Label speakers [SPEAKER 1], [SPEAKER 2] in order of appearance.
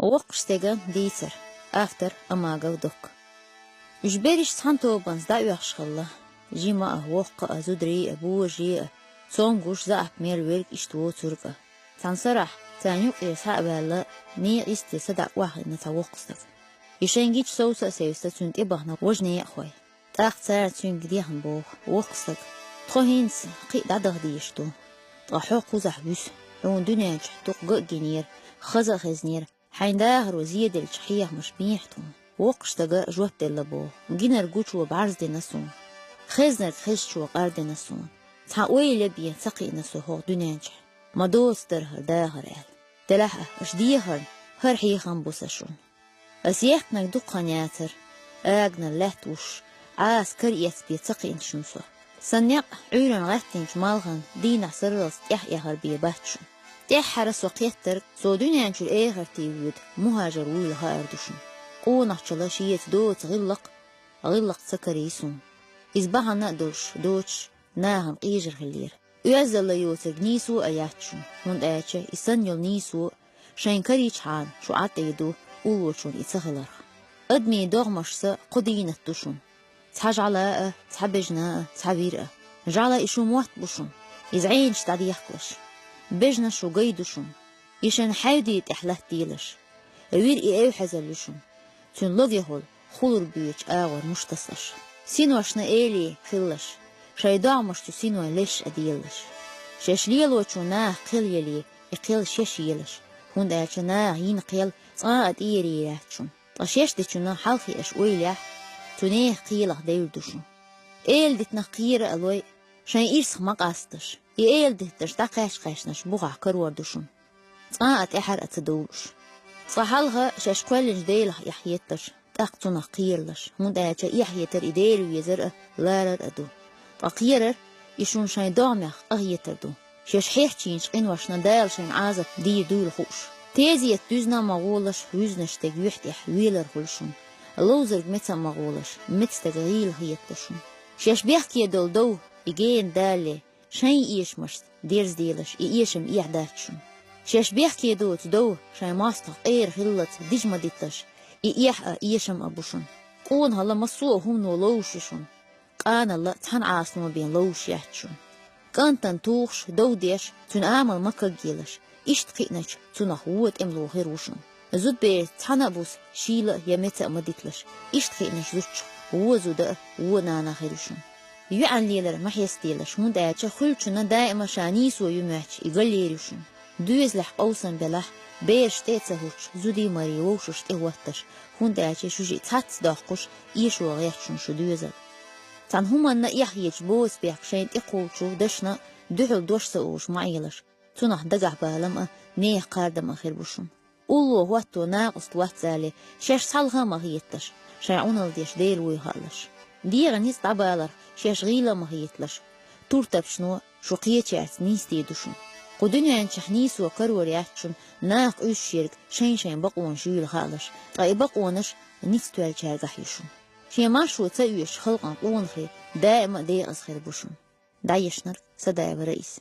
[SPEAKER 1] وقشتغن ديتر افتر اماغو دوك جبريش سانتو بنز دا يخشخلا جيما اهوق ازودري ابوجي سونغوش زا مير ويرك اشتو ترقه تنصرح تانيوك يسحق بالا ني استي صدق واحد نتوقستك يشنجيش سوسا سيوستا تنت إبهنا وجني أخوي تاخت سارة تنك ديهم بوخ وقستك تخوهينس قيد عدغ ديشتو تغحوق وزح بيس عون دنياج تقق جنير خزا خزنير حين داهر وزيد الشحيح مش بيحتو وقشتك جوبت اللبو جينر جوشو بعرض دي نسون خزنر خششو قارد نسون تحقوي لبي تقي نسو هو دنياج مدوستر داهر ال تلاحة اشديهر هر حيخان بوسشون أسيحنا دقان ياتر أغنى اللهتوش عاسكر يسبي تقين شنسو سنيق عيرن غاتين جمالغن دينا سرلس يحيهر بيباتشو تحرس وقيتر سو دنيا انشو الايغر تيود مهاجر ويلها اردوشن قونا شلاشية دوت غلق سكريسون إزباها نقدرش دوتش ناهم قيجر هلير يوزل يوتر نيسو اياتشو هند اياتشا يسنيل نيسو شاين كريش حان شو عطيدو أولوشون يتسهلر أدمي دوغمشسا قدينة دوشون تحاج علاء تحبجنا تحبيرة جعلا إشو موات بوشون يزعينش تعدي يحكلش بجنا شو قيدوشون يشان حاودي تحلاه ديلش وير إيو حزلوشون تون لغيهول خلور بيوش آور مشتصلش سينوشنا إيلي خلش شايدعمش تو سينو ليش أديلش شاش ليلوشو ناه قيل يلي إقيل شاش يلش هند أجنا هين قيل صاعد إيري يحشون طشيش دتشنا حلقي أشويلح تنيه قيله ديردوشون إيل دتنا قيرة ألوي شان إيرس مقاستش إيل دتش دقاش قاشنش بوغع كروردوشون صاعد إحر أتدولش صحالها شاش كوالنج ديله يحيتش تاقتنا قيرلش هند أجا يحيتر إديرو يزرق لارر أدو تقيرر يشون شان دامخ أغيتردو شاش حيحتينش إنوشنا دايل شان عازب دي دول خوش تيزي يتوزنا مغولش ويزنش تجوحتح ويلر خلشون لوزر متى مغولش متستغيل هيتلشون شاش بيحكي دو يجين دالي شاين إيش مش ديرز ديلش إيشم إيحداتشون شاش بيحكي دو شاين ماستق إير هلت ديجما ديتلش إيحا إيشم أبوشون قون هلا مصوه هم نولوششون قان الله تحن عاصنو بين لوش يحتشون كان تنتوخش دو ديش تن عامل مكا جيلش إشتقينش تنحوت إملو هيروشن زود بير تحنبوس شيلة يمتى مديتلش إشتقينش زوتش هو زود هو نانا هيروشن يعن ليلر محيستيلش هون دايتش خلچنا دائما شانيسو يمحش إغليروشن دويز لح قوسن بلح بيرش تيتسهوش زودي مريوشش تهوتش هون دايتش شوجي تاتس داقوش إيشو غيحشن شو دويزل تان هما نقيح يجبوس بيحكشين إقوشو دشنا دوحل دوش سأوش معيلش تنح دقع بالما نيه قاردم أخير بوشن أولو واتو ناقص وات زالي شاش صالها ما هيتلش شاعونا لديش ديل ويهالش ديغا نيس طبالر شاش غيلا ما هيتلش تورتب شنو شو قيتشعت نيستي دوشن قدنيا ينشح نيس وكرور يحتشن ناق اوش شيرك شين بقوان شويل خالش طاي بقوانش نيستو الجارقح يشن شي ماشو تسويش خلقان قوان خير دائما ديغ أصخير بوشن دايشنر سدايب رئيس